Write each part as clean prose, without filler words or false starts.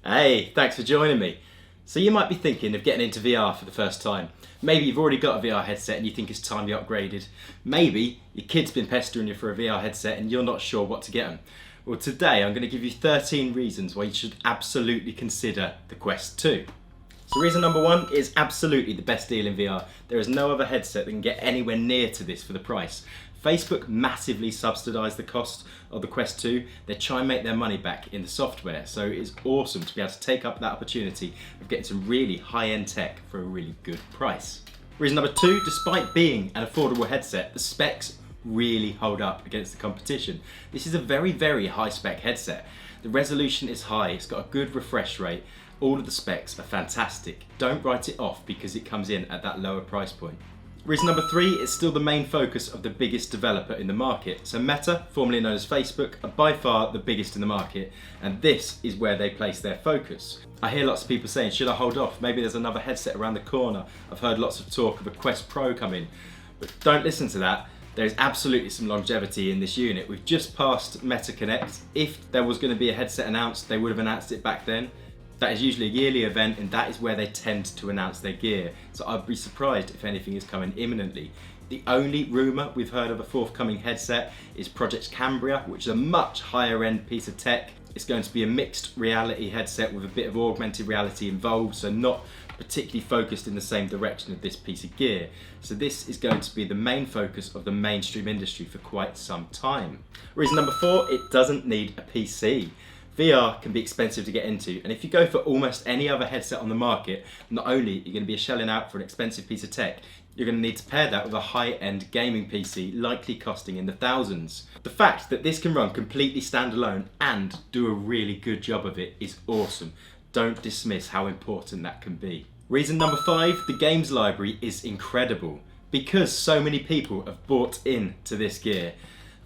Hey, thanks for joining me. So you might be thinking of getting into VR for the first time. Maybe you've already got a VR headset and you think it's time you upgraded. Maybe your kid's been pestering you for a VR headset and you're not sure what to get them. Well, today I'm going to give you 13 reasons why you should absolutely consider the Quest 2. So reason number one is absolutely the best deal in VR. There is no other headset that can get anywhere near to this for the price. Facebook massively subsidised the cost of the Quest 2. They're trying to make their money back in the software, so it's awesome to be able to take up that opportunity of getting some really high-end tech for a really good price. Reason number two, despite being an affordable headset, the specs really hold up against the competition. This is a very, very high-spec headset. The resolution is high, it's got a good refresh rate, all of the specs are fantastic. Don't write it off because it comes in at that lower price point. Reason number three, it's still the main focus of the biggest developer in the market. So Meta, formerly known as Facebook, are by far the biggest in the market, and this is where they place their focus. I hear lots of people saying, should I hold off? Maybe there's another headset around the corner. I've heard lots of talk of a Quest Pro coming, but don't listen to that. There is absolutely some longevity in this unit. We've just passed Meta Connect. If there was going to be a headset announced, they would have announced it back then. That is usually a yearly event, and that is where they tend to announce their gear. So I'd be surprised if anything is coming imminently. The only rumour we've heard of a forthcoming headset is Project Cambria, which is a much higher end piece of tech. It's going to be a mixed reality headset with a bit of augmented reality involved, so not particularly focused in the same direction of this piece of gear. So this is going to be the main focus of the mainstream industry for quite some time. Reason number four, it doesn't need a PC. VR can be expensive to get into, and if you go for almost any other headset on the market, not only are you going to be shelling out for an expensive piece of tech, you're going to need to pair that with a high-end gaming PC, likely costing in the thousands. The fact that this can run completely standalone and do a really good job of it is awesome. Don't dismiss how important that can be. Reason number five, the games library is incredible. Because so many people have bought into this gear,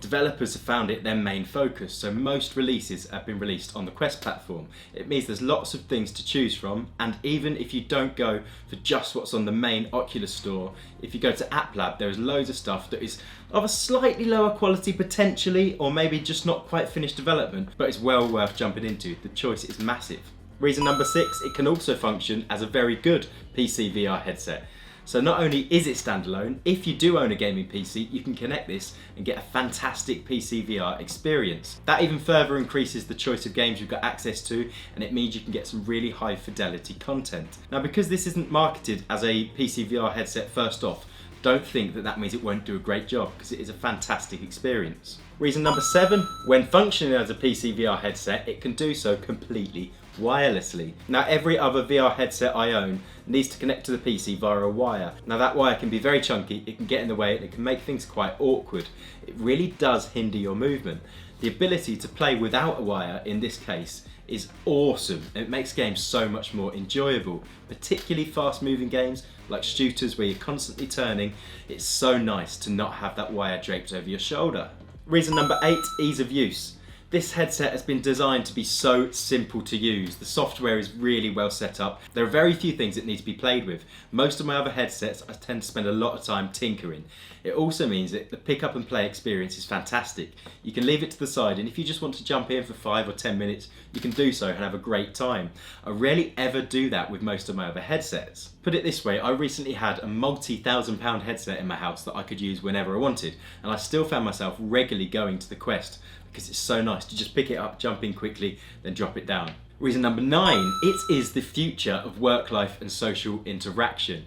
developers have found it their main focus, so most releases have been released on the Quest platform. It means there's lots of things to choose from, and even if you don't go for just what's on the main Oculus store, if you go to App Lab, there is loads of stuff that is of a slightly lower quality potentially, or maybe just not quite finished development, but it's well worth jumping into. The choice is massive. Reason number six, it can also function as a very good PCVR headset. So not only is it standalone, if you do own a gaming PC, you can connect this and get a fantastic PCVR experience. That even further increases the choice of games you've got access to, and it means you can get some really high fidelity content. Now, because this isn't marketed as a PCVR headset first off, don't think that that means it won't do a great job, because it is a fantastic experience. Reason number seven, when functioning as a PCVR headset, it can do so completely wirelessly. Now, every other VR headset I own needs to connect to the PC via a wire. Now, that wire can be very chunky, it can get in the way, and it can make things quite awkward. It really does hinder your movement. The ability to play without a wire in this case is awesome. It makes games so much more enjoyable, particularly fast moving games like shooters where you're constantly turning. It's so nice to not have that wire draped over your shoulder. Reason number eight, ease of use. This headset has been designed to be so simple to use. The software is really well set up. There are very few things that need to be played with. Most of my other headsets, I tend to spend a lot of time tinkering. It also means that the pick up and play experience is fantastic. You can leave it to the side, and if you just want to jump in for 5 or 10 minutes, you can do so and have a great time. I rarely ever do that with most of my other headsets. Put it this way, I recently had a multi-thousand-pound headset in my house that I could use whenever I wanted, and I still found myself regularly going to the Quest because it's so nice to just pick it up, jump in quickly, then drop it down. Reason number nine, it is the future of work life and social interaction.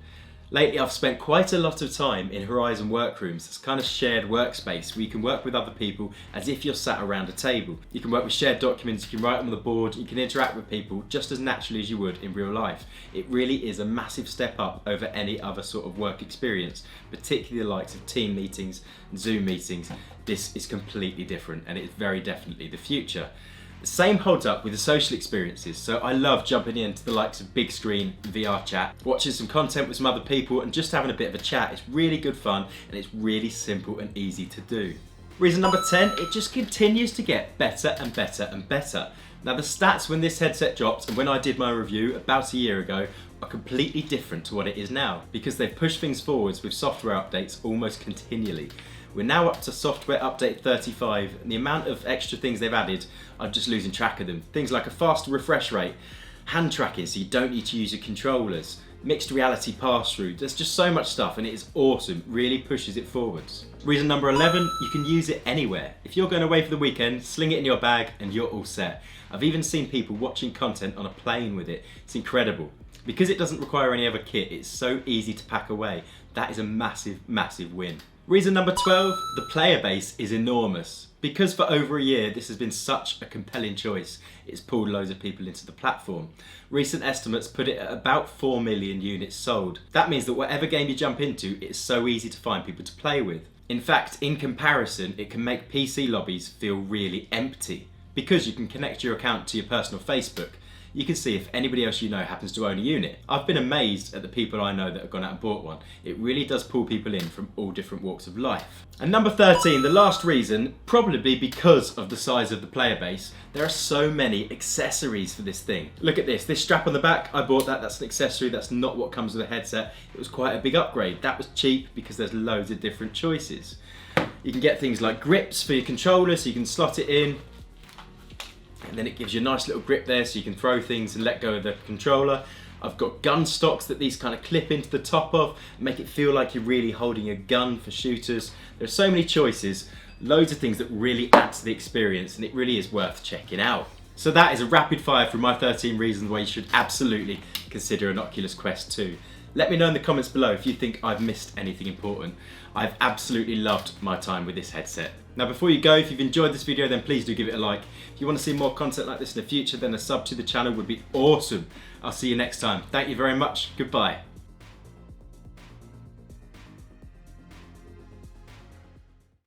Lately, I've spent quite a lot of time in Horizon workrooms. It's kind of shared workspace where you can work with other people as if you're sat around a table. You can work with shared documents, you can write on the board, you can interact with people just as naturally as you would in real life. It really is a massive step up over any other sort of work experience, particularly the likes of team meetings and Zoom meetings. This is completely different, and it's very definitely the future. The same holds up with the social experiences, so I love jumping into the likes of big screen and VR chat, watching some content with some other people and just having a bit of a chat. It's really good fun and it's really simple and easy to do. Reason number 10, it just continues to get better and better and better. Now, the stats when this headset dropped and when I did my review about a year ago are completely different to what it is now, because they've pushed things forwards with software updates almost continually. We're now up to software update 35, and the amount of extra things they've added, I'm just losing track of them. Things like a faster refresh rate, hand tracking so you don't need to use your controllers, mixed reality pass-through. There's just so much stuff and it is awesome, really pushes it forwards. Reason number 11, you can use it anywhere. If you're going away for the weekend, sling it in your bag and you're all set. I've even seen people watching content on a plane with it. It's incredible. Because it doesn't require any other kit, it's so easy to pack away. That is a massive, massive win. Reason number 12, the player base is enormous. Because for over a year this has been such a compelling choice, it's pulled loads of people into the platform. Recent estimates put it at about 4 million units sold. That means that whatever game you jump into, it's so easy to find people to play with. In fact, in comparison, it can make PC lobbies feel really empty. Because you can connect your account to your personal Facebook, you can see if anybody else you know happens to own a unit. I've been amazed at the people I know that have gone out and bought one. It really does pull people in from all different walks of life. And number 13, the last reason, probably because of the size of the player base, there are so many accessories for this thing. Look at this strap on the back, I bought that, that's an accessory, that's not what comes with a headset. It was quite a big upgrade. That was cheap because there's loads of different choices. You can get things like grips for your controller so you can slot it in. And then it gives you a nice little grip there so you can throw things and let go of the controller. I've got gun stocks that these kind of clip into the top of, make it feel like you're really holding a gun for shooters. There are so many choices, loads of things that really add to the experience, and it really is worth checking out. So that is a rapid fire from my 13 reasons why you should absolutely consider an Oculus Quest 2. Let me know in the comments below if you think I've missed anything important. I've absolutely loved my time with this headset. Now before you go, if you've enjoyed this video then please do give it a like. If you want to see more content like this in the future then a sub to the channel would be awesome. I'll see you next time. Thank you very much. Goodbye.